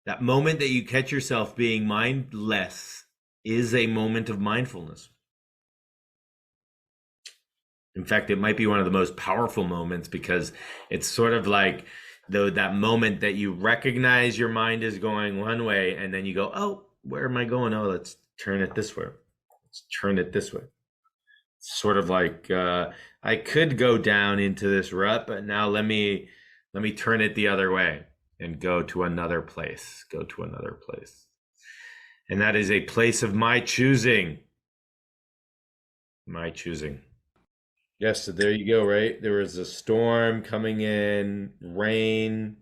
That moment that you catch yourself being mindless is a moment of mindfulness. In fact, it might be one of the most powerful moments because it's sort of like though that moment that you recognize your mind is going one way and then you go, oh, where am I going? Oh, let's turn it this way. Let's turn it this way. It's sort of like I could go down into this rut, but now let me turn it the other way and go to another place. Go to another place. And that is a place of my choosing. My choosing. Yes, so there you go, right? There was a storm coming in, rain,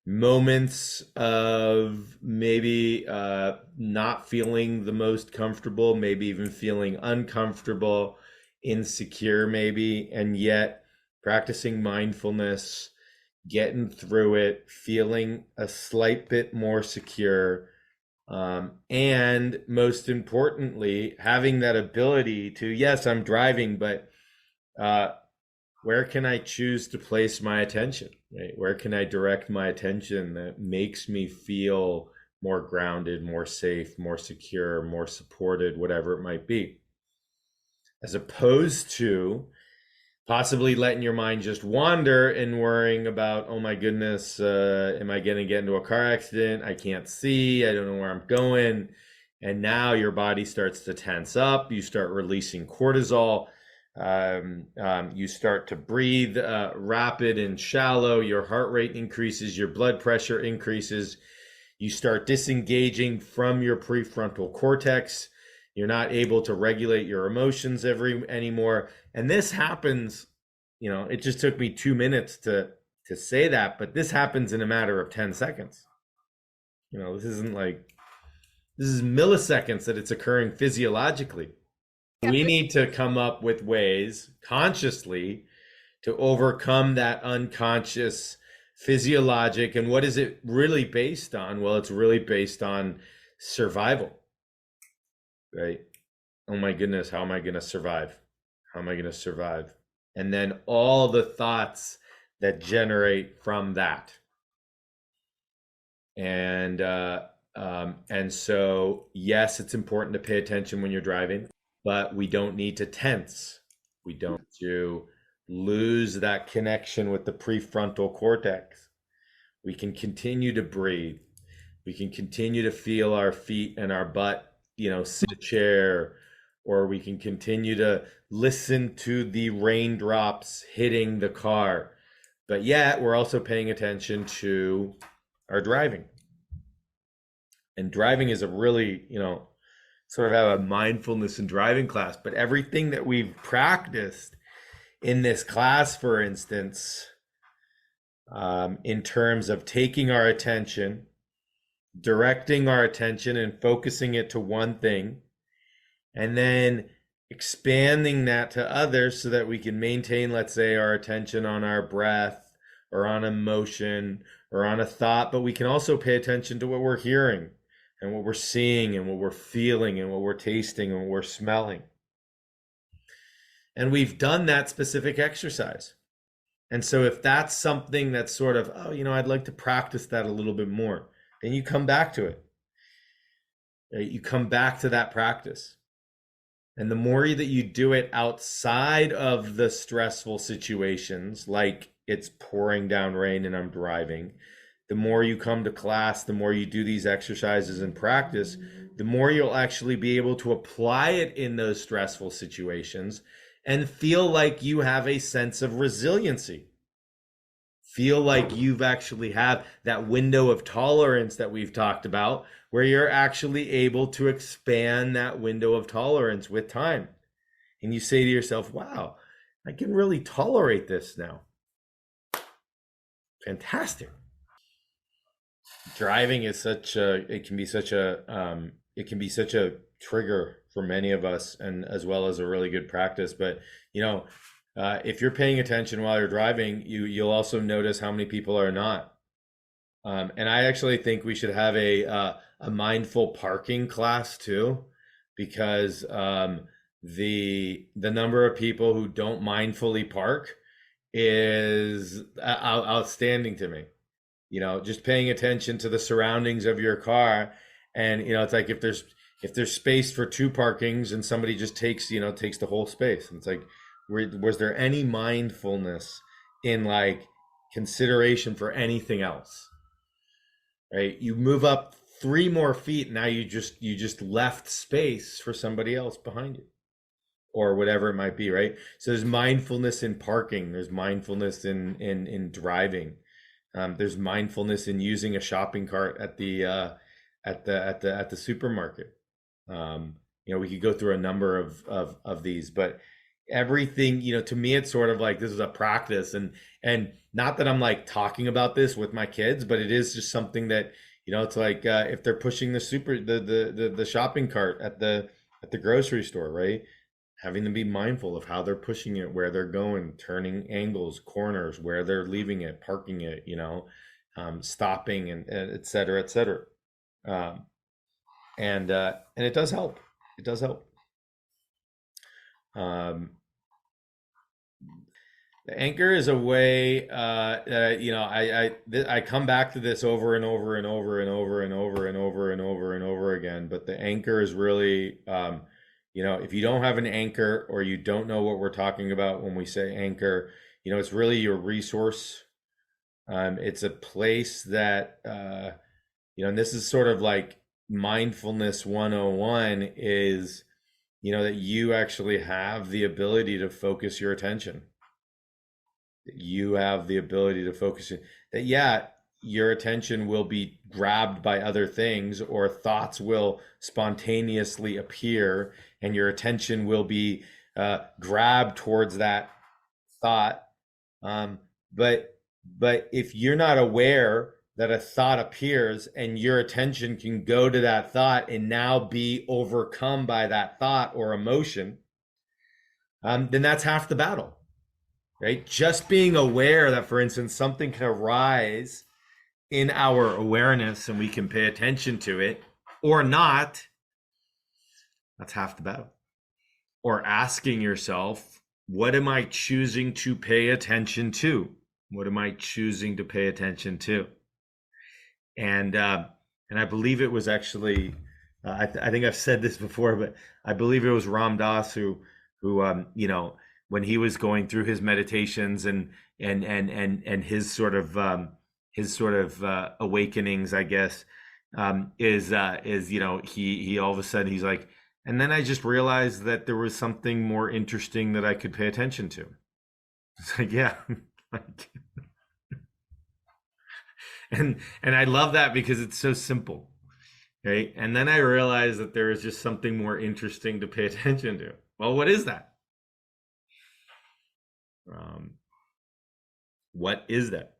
moments of maybe not feeling the most comfortable, maybe even feeling uncomfortable, insecure, maybe, and yet practicing mindfulness, getting through it, feeling a slight bit more secure. And most importantly, having that ability to, yes, I'm driving, but uh, where can I choose to place my attention? Right? Where can I direct my attention that makes me feel more grounded, more safe, more secure, more supported, whatever it might be, as opposed to possibly letting your mind just wander and worrying about, oh my goodness, am I going to get into a car accident? I can't see. I don't know where I'm going. And now your body starts to tense up. You start releasing cortisol. You start to breathe rapid and shallow. Your heart rate increases. Your blood pressure increases. You start disengaging from your prefrontal cortex. You're not able to regulate your emotions anymore. And this happens, it just took me 2 minutes to say that, but this happens in a matter of 10 seconds. This is milliseconds that it's occurring physiologically. We need to come up with ways consciously to overcome that unconscious physiologic. And what is it really based on? Well, it's really based on survival, right? Oh my goodness, how am I going to survive? How am I going to survive? And then all the thoughts that generate from that. And so, yes, it's important to pay attention when you're driving, but we don't need to tense. We don't to lose that connection with the prefrontal cortex. We can continue to breathe. We can continue to feel our feet and our butt, sit in a chair, or we can continue to listen to the raindrops hitting the car. But yet we're also paying attention to our driving. And driving is a really, sort of have a mindfulness and driving class, but everything that we've practiced in this class, for instance, in terms of taking our attention, directing our attention and focusing it to one thing, and then expanding that to others so that we can maintain, let's say, our attention on our breath or on emotion or on a thought, but we can also pay attention to what we're hearing and what we're seeing and what we're feeling and what we're tasting and what we're smelling. And we've done that specific exercise. And so if that's something that's sort of, I'd like to practice that a little bit more, then you come back to it. You come back to that practice. And the more that you do it outside of the stressful situations, like it's pouring down rain and I'm driving, the more you come to class, the more you do these exercises and practice, the more you'll actually be able to apply it in those stressful situations and feel like you have a sense of resiliency. Feel like you've actually have that window of tolerance that we've talked about, where you're actually able to expand that window of tolerance with time. And you say to yourself, wow, I can really tolerate this now. Fantastic. Driving is it can be such a trigger for many of us, and as well as a really good practice. But if you're paying attention while you're driving, you'll also notice how many people are not. And I actually think we should have a mindful parking class too, because the number of people who don't mindfully park is outstanding to me. Just paying attention to the surroundings of your car. And it's like if there's space for two parkings and somebody just takes the whole space. And it's like, was there any mindfulness in like consideration for anything else? Right? You move up 3 more feet, now you just left space for somebody else behind you, or whatever it might be, right? So there's mindfulness in parking, there's mindfulness in driving, there's mindfulness in using a shopping cart at the supermarket. We could go through a number of these, but everything, to me, it's sort of like this is a practice, and not that I'm like talking about this with my kids, but it is just something that, it's like if they're pushing the shopping cart at the grocery store, right? Having them be mindful of how they're pushing it, where they're going, turning angles, corners, where they're leaving it, parking it, stopping, and et cetera, et cetera. Um, and it does help. It does help. Um, the anchor is a way that I come back to this over and over and over and over and over and over and over and over again. But the anchor is really, if you don't have an anchor, or you don't know what we're talking about when we say anchor, it's really your resource. It's a place that, and this is sort of like mindfulness 101 is, that you actually have the ability to focus your attention. That you have the ability to focus it. That, yeah, your attention will be grabbed by other things, or thoughts will spontaneously appear, and your attention will be grabbed towards that thought. But if you're not aware that a thought appears, and your attention can go to that thought and now be overcome by that thought or emotion, then that's half the battle, right? Just being aware that, for instance, something can arise in our awareness and we can pay attention to it or not, that's half the battle. Or asking yourself, what am I choosing to pay attention to? What am I choosing to pay attention to? And I believe it was actually, I think I've said this before, but I believe it was Ram Dass who when he was going through his meditations and his sort of awakenings, I guess, is he all of a sudden he's like, and then I just realized that there was something more interesting that I could pay attention to. It's like, yeah. And I love that because it's so simple, right? And then I realized that there is just something more interesting to pay attention to. Well, what is that? What is that?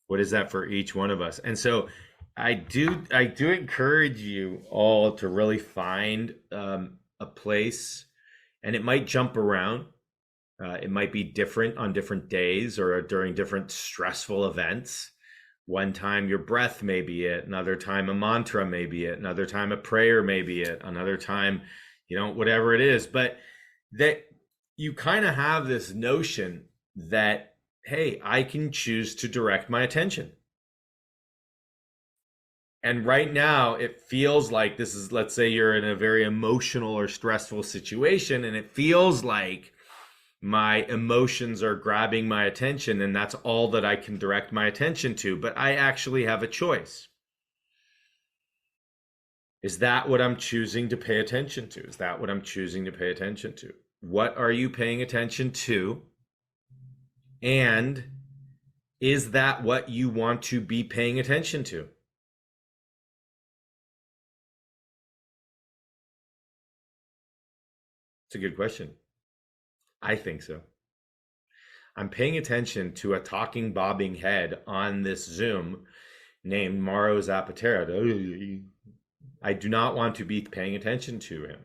What is that for each one of us? And so I do encourage you all to really find a place, and it might jump around. It might be different on different days or during different stressful events. One time your breath may be it, another time a mantra may be it, another time a prayer may be it, another time, whatever it is. But that you kind of have this notion that, hey, I can choose to direct my attention. And right now it feels like this is, let's say you're in a very emotional or stressful situation, and it feels like my emotions are grabbing my attention, and that's all that I can direct my attention to. But I actually have a choice. Is that what I'm choosing to pay attention to? Is that what I'm choosing to pay attention to? What are you paying attention to? And is that what you want to be paying attention to? It's a good question. I think so. I'm paying attention to a talking, bobbing head on this Zoom named Mauro Zappaterra. I do not want to be paying attention to him.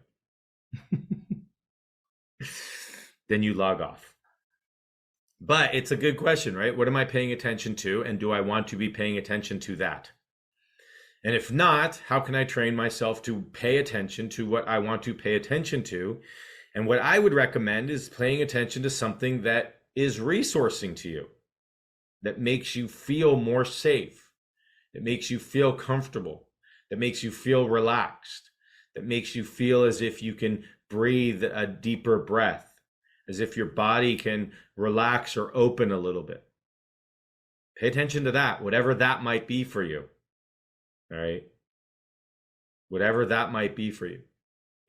Then you log off. But it's a good question, right? What am I paying attention to? And do I want to be paying attention to that? And if not, how can I train myself to pay attention to what I want to pay attention to? And what I would recommend is paying attention to something that is resourcing to you. that makes you feel more safe, that makes you feel comfortable, that makes you feel relaxed, that makes you feel as if you can breathe a deeper breath, as if your body can relax or open a little bit. Pay attention to that, whatever that might be for you. All right. Whatever that might be for you.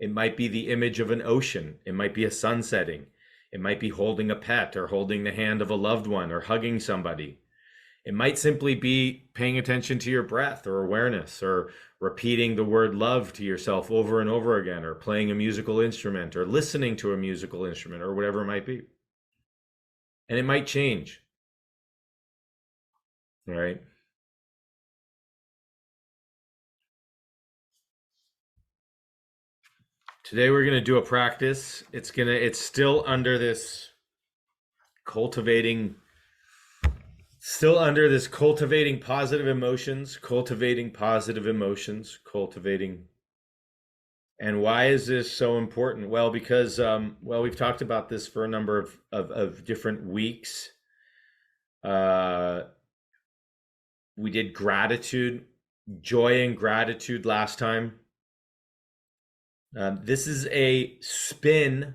It might be the image of an ocean. It might be a sun setting. It might be holding a pet or holding the hand of a loved one or hugging somebody. It might simply be paying attention to your breath or awareness or repeating the word love to yourself over and over again, or playing a musical instrument or listening to a musical instrument or whatever it might be. And it might change. All right. Today we're going to do a practice. It's still under this cultivating positive emotions, cultivating. And why is this so important? Well, because we've talked about this for a number of different weeks. We did gratitude, joy and gratitude last time. This is a spin.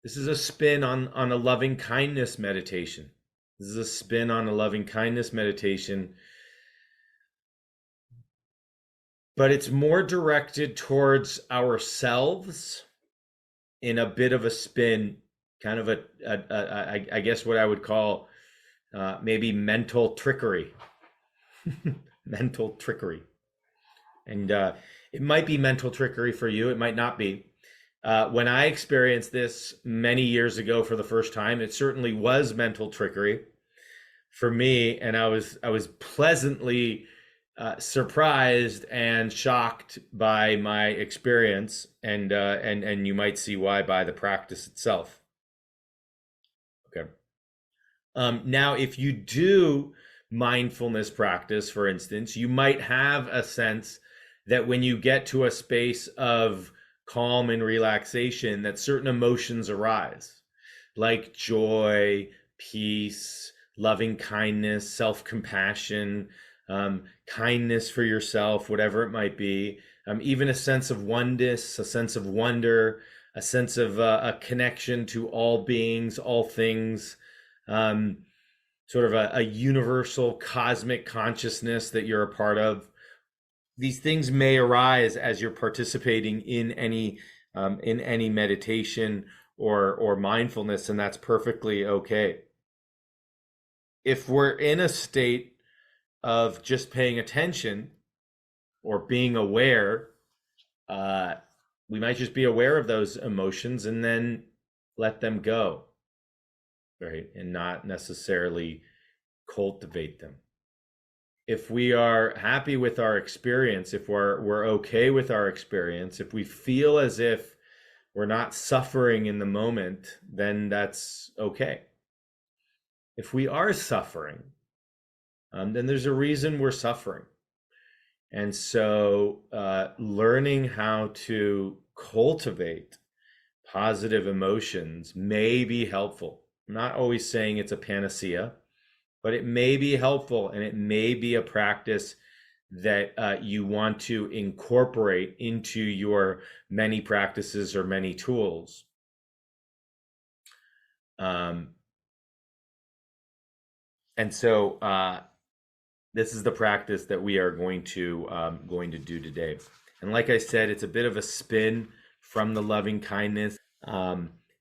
This is a spin on a loving kindness meditation. This is a spin on a loving kindness meditation. But it's more directed towards ourselves in a bit of a spin, kind of I guess what I would call maybe mental trickery. Mental trickery. And it might be mental trickery for you. It might not be. When I experienced this many years ago for the first time, it certainly was mental trickery for me, and I was pleasantly surprised and shocked by my experience, and you might see why by the practice itself. Okay. Now, if you do mindfulness practice, for instance, you might have a sense that when you get to a space of calm and relaxation, that certain emotions arise, like joy, peace, loving kindness, self-compassion, kindness for yourself, whatever it might be, even a sense of oneness, a sense of wonder, a sense of a connection to all beings, all things, sort of a universal cosmic consciousness that you're a part of. These things may arise as you're participating in any meditation or mindfulness, and that's perfectly okay. If we're in a state of just paying attention or being aware, we might just be aware of those emotions and then let them go, right? And not necessarily cultivate them. If we are happy with our experience, if we're okay with our experience, if we feel as if we're not suffering in the moment, then that's okay. If we are suffering, then there's a reason we're suffering. And so learning how to cultivate positive emotions may be helpful. I'm not always saying it's a panacea, but it may be helpful, and it may be a practice that you want to incorporate into your many practices or many tools. And so this is the practice that we are going to do today. And like I said, it's a bit of a spin from the loving kindness.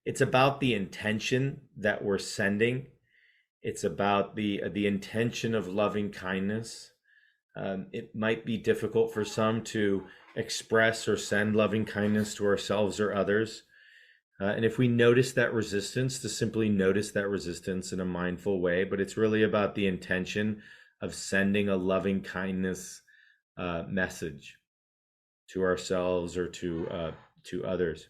It's about the intention that we're sending. It's about the intention of loving kindness. It might be difficult for some to express or send loving kindness to ourselves or others. And if we notice that resistance, to simply notice that resistance in a mindful way, but it's really about the intention of sending a loving kindness message to ourselves or to others.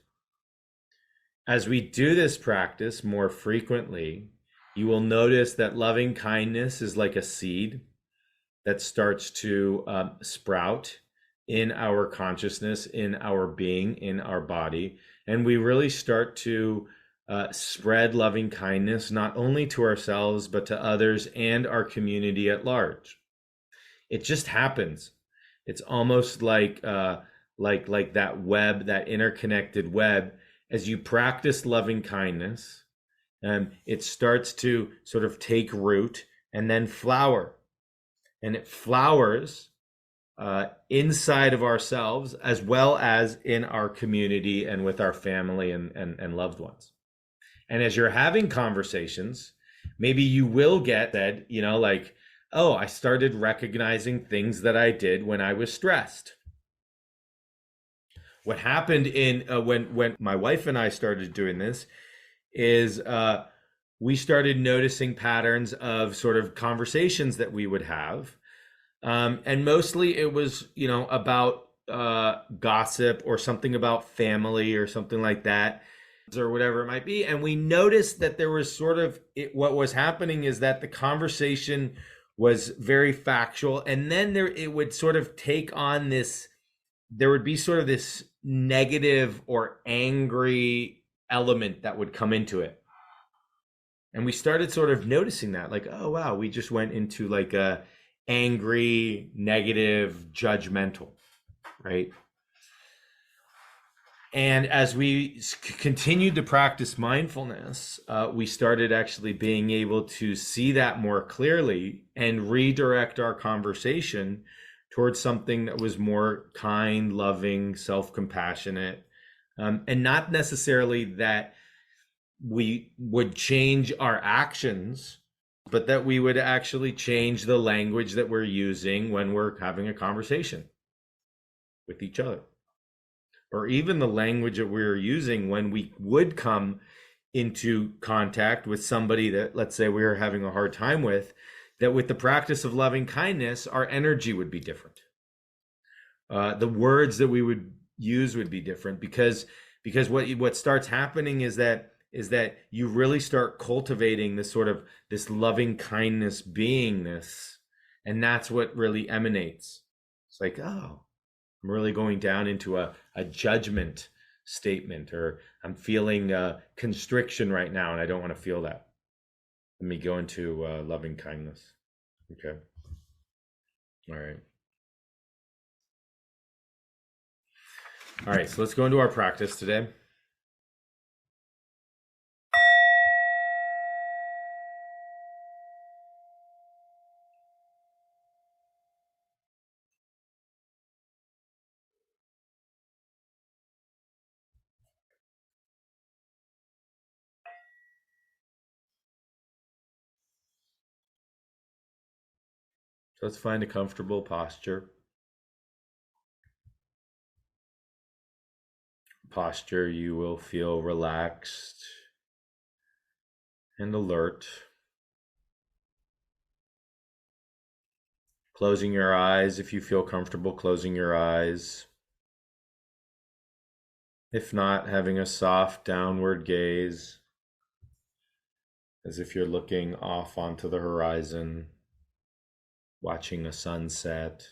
As we do this practice more frequently, you will notice that loving kindness is like a seed that starts to sprout in our consciousness, in our being, in our body. And we really start to spread loving kindness not only to ourselves but to others and our community at large. It just happens. It's almost like that web, that interconnected web. As you practice loving kindness, it starts to sort of take root and then flower, and it flowers inside of ourselves as well as in our community and with our family and loved ones. And as you're having conversations, maybe you will get that, like, oh, I started recognizing things that I did when I was stressed. What happened in when my wife and I started doing this is we started noticing patterns of sort of conversations that we would have. And mostly it was, about gossip or something about family or something like that, or whatever it might be. And we noticed that there was what was happening is that the conversation was very factual. And then it would sort of take on there would be sort of this negative or angry element that would come into it. And we started sort of noticing that, like, oh, wow, we just went into like a angry, negative, judgmental, right? And as we continued to practice mindfulness, we started actually being able to see that more clearly and redirect our conversation towards something that was more kind, loving, self-compassionate, and not necessarily that we would change our actions, but that we would actually change the language that we're using when we're having a conversation with each other, or even the language that we're using when we would come into contact with somebody that, let's say, we were having a hard time with, that with the practice of loving kindness, our energy would be different. The words that we would use would be different because what starts happening is that you really start cultivating this loving kindness beingness, and that's what really emanates. It's like, oh, I'm really going down into a judgment statement, or I'm feeling constriction right now and I don't want to feel that. Let me go into loving kindness. Okay. All right. All right, so let's go into our practice today. So let's find a comfortable posture. Posture you will feel relaxed and alert. Closing your eyes if you feel comfortable closing your eyes. If not, having a soft downward gaze, as if you're looking off onto the horizon, watching a sunset,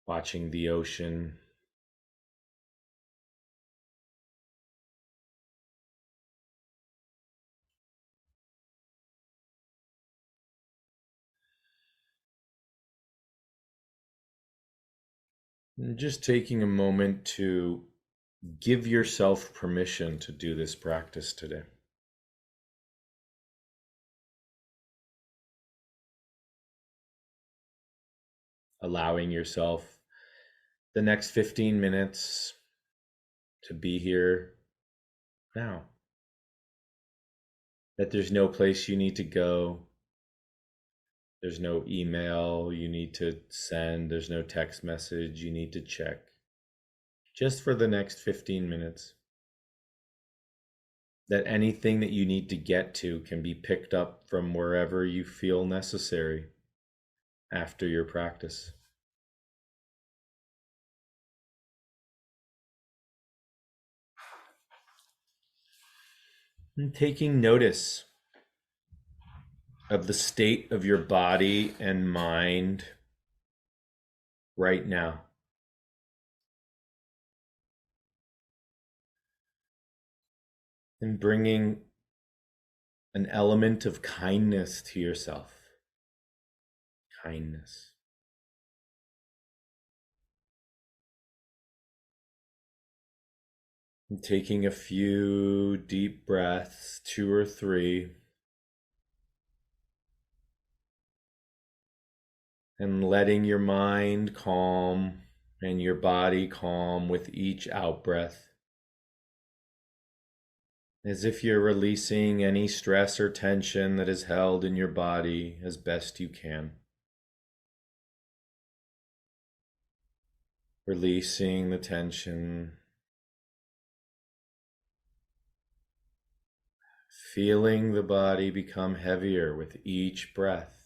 watching the ocean. And just taking a moment to give yourself permission to do this practice today. Allowing yourself the next 15 minutes to be here now. That there's no place you need to go. There's no email you need to send. There's no text message you need to check. Just for the next 15 minutes. That anything that you need to get to can be picked up from wherever you feel necessary after your practice. And taking notice of the state of your body and mind right now. and bringing an element of kindness to yourself. Kindness. And taking a few deep breaths, 2 or 3, and letting your mind calm and your body calm with each out-breath, as if you're releasing any stress or tension that is held in your body as best you can. Releasing the tension, feeling the body become heavier with each breath.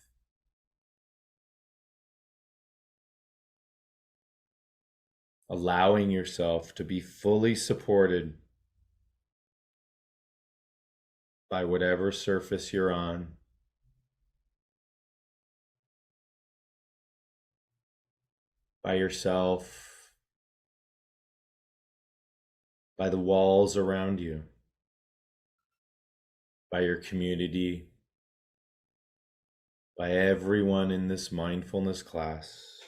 Allowing yourself to be fully supported by whatever surface you're on, by yourself, by the walls around you, by your community, by everyone in this mindfulness class,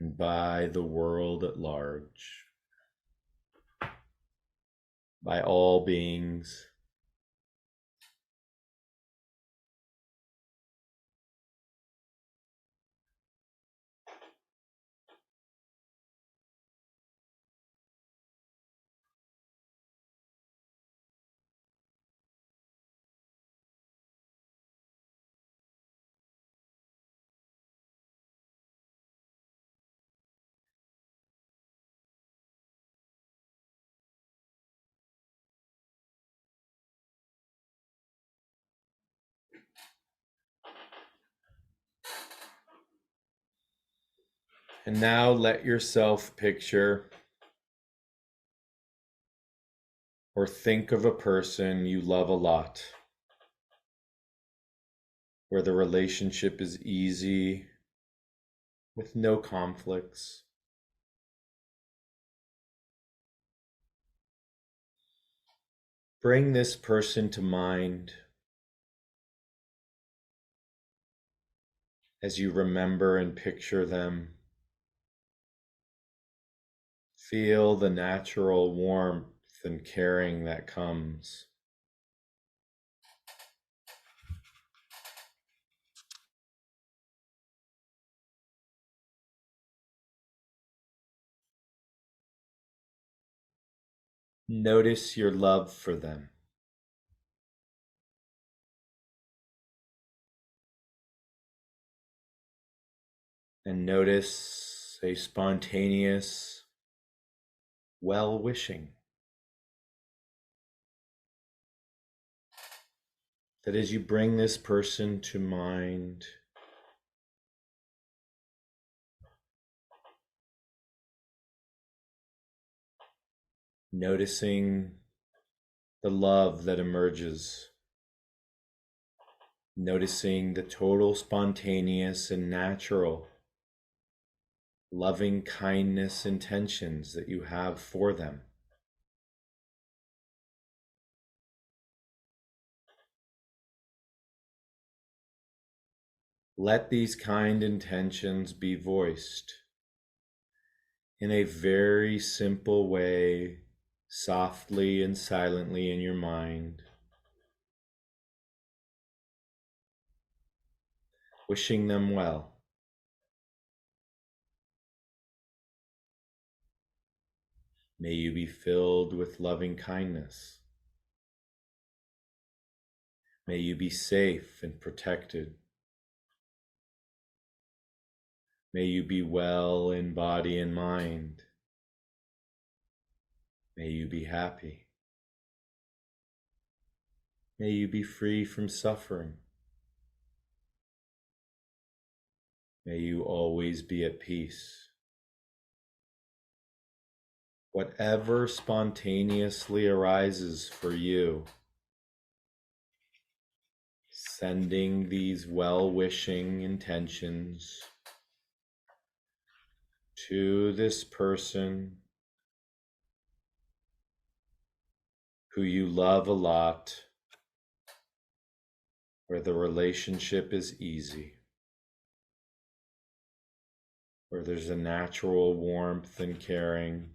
and by the world at large, by all beings. And now let yourself picture or think of a person you love a lot, where the relationship is easy, with no conflicts. Bring this person to mind as you remember and picture them. Feel the natural warmth and caring that comes. Notice your love for them. And notice a spontaneous well-wishing. That as you bring this person to mind, noticing the love that emerges, noticing the total spontaneous and natural loving kindness intentions that you have for them. Let these kind intentions be voiced in a very simple way, softly and silently in your mind, wishing them well. May you be filled with loving kindness. May you be safe and protected. May you be well in body and mind. May you be happy. May you be free from suffering. May you always be at peace. Whatever spontaneously arises for you, sending these well-wishing intentions to this person who you love a lot, where the relationship is easy, where there's a natural warmth and caring.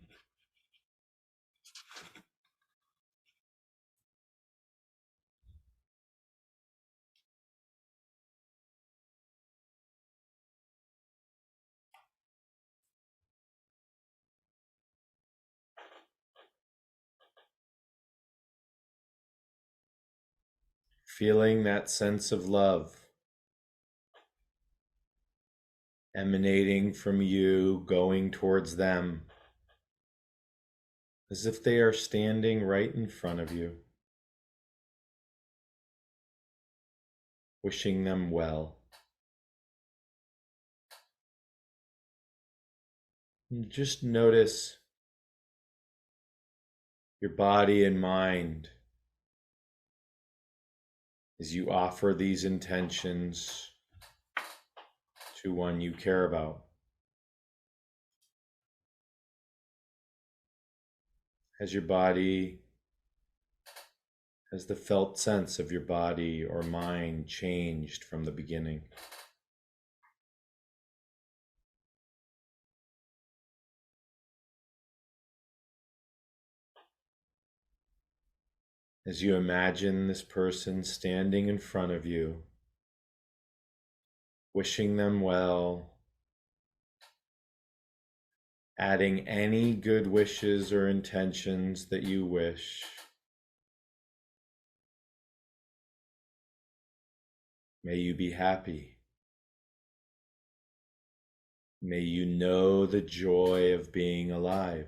Feeling that sense of love emanating from you, going towards them, as if they are standing right in front of you, wishing them well. And just notice your body and mind as you offer these intentions to one you care about. Has your body, has the felt sense of your body or mind changed from the beginning? As you imagine this person standing in front of you, wishing them well, adding any good wishes or intentions that you wish. May you be happy. May you know the joy of being alive.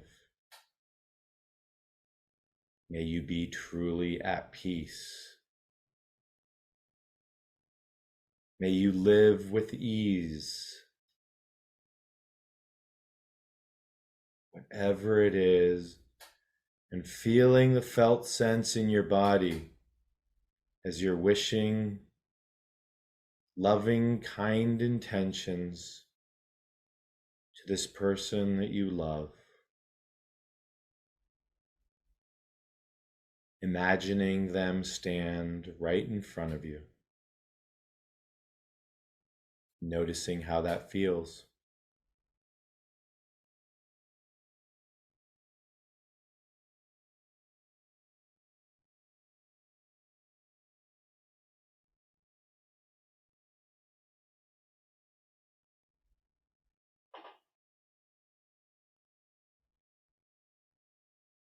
May you be truly at peace. May you live with ease. Whatever it is, and feeling the felt sense in your body as you're wishing loving, kind intentions to this person that you love. Imagining them stand right in front of you. Noticing how that feels.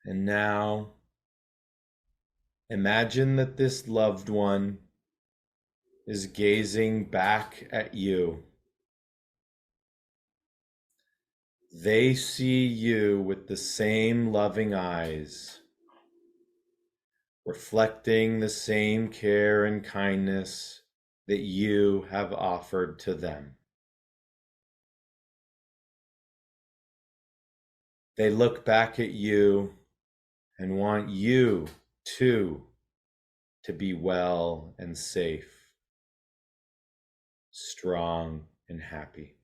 And now, imagine that this loved one is gazing back at you. They see you with the same loving eyes, reflecting the same care and kindness that you have offered to them. They look back at you and want you too to be well and safe, strong and happy.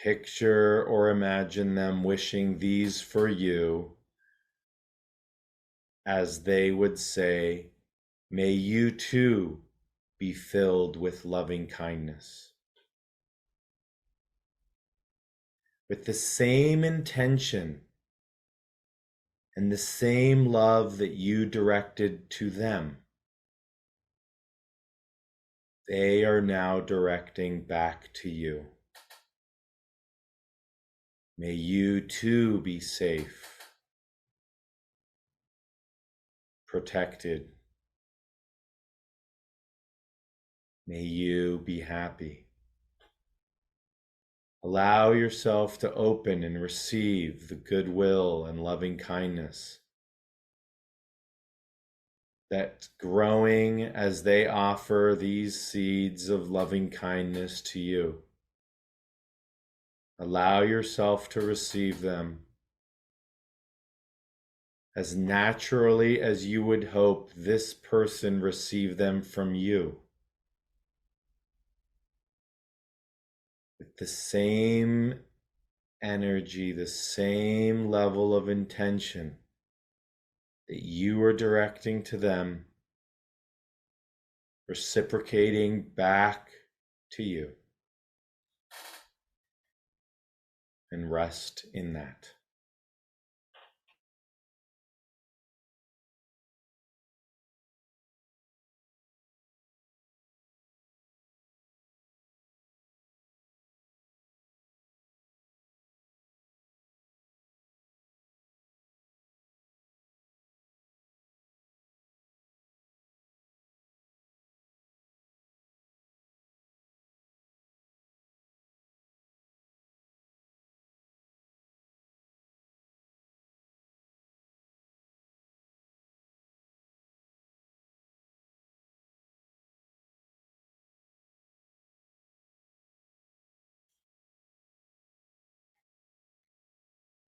Picture or imagine them wishing these for you, as they would say, may you too be filled with loving kindness. With the same intention and the same love that you directed to them, they are now directing back to you. May you too be safe, protected. May you be happy. Allow yourself to open and receive the goodwill and loving kindness that's growing as they offer these seeds of loving kindness to you. Allow yourself to receive them as naturally as you would hope this person receive them from you. With the same energy, the same level of intention that you are directing to them, reciprocating back to you, and rest in that.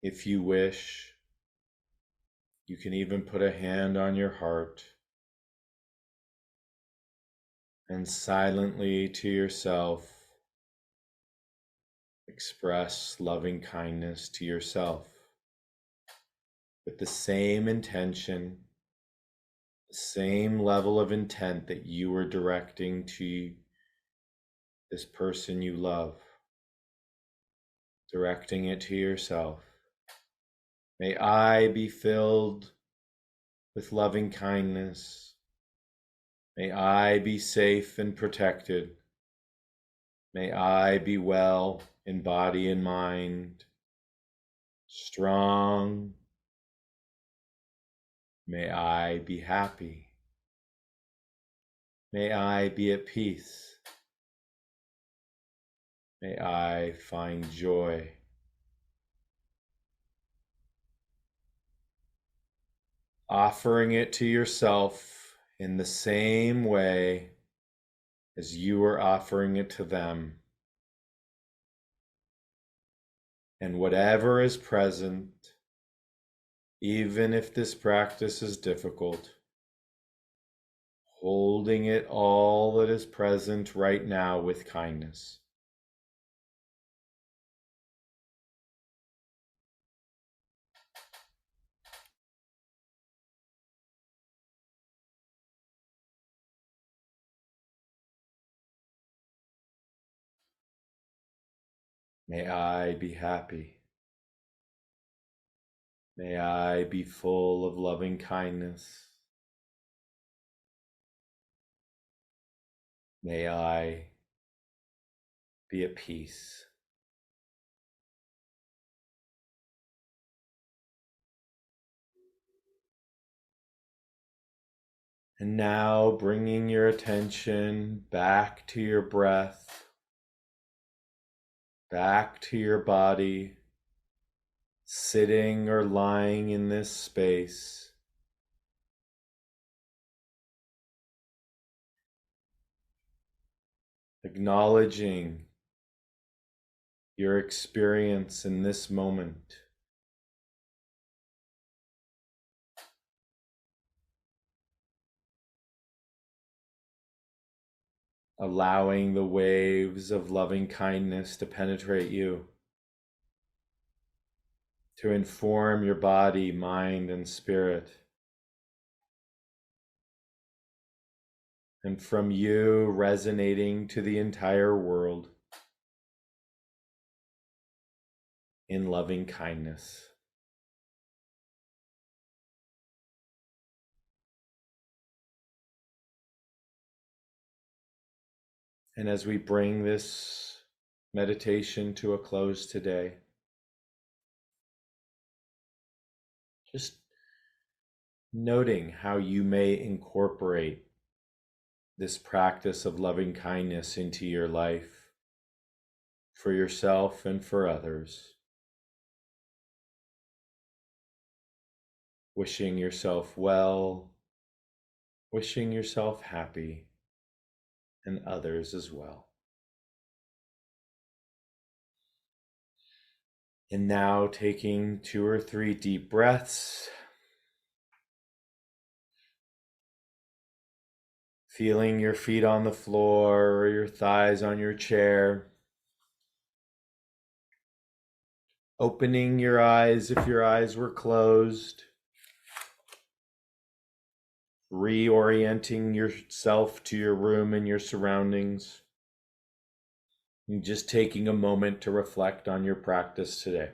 If you wish, you can even put a hand on your heart and silently to yourself express loving kindness to yourself with the same intention, the same level of intent that you were directing to this person you love, directing it to yourself. May I be filled with loving kindness. May I be safe and protected. May I be well in body and mind, strong. May I be happy. May I be at peace. May I find joy. Offering it to yourself in the same way as you are offering it to them. And whatever is present, even if this practice is difficult, holding it all that is present right now with kindness. May I be happy. May I be full of loving kindness. May I be at peace. And now bringing your attention back to your breath, back to your body, sitting or lying in this space. Acknowledging your experience in this moment. Allowing the waves of loving kindness to penetrate you, to inform your body, mind, and spirit. And from you resonating to the entire world in loving kindness. And as we bring this meditation to a close today, just noting how you may incorporate this practice of loving kindness into your life for yourself and for others. Wishing yourself well, wishing yourself happy, and others as well. And now taking 2 or 3 deep breaths, feeling your feet on the floor or your thighs on your chair. Opening your eyes if your eyes were closed. Reorienting yourself to your room and your surroundings. And just taking a moment to reflect on your practice today.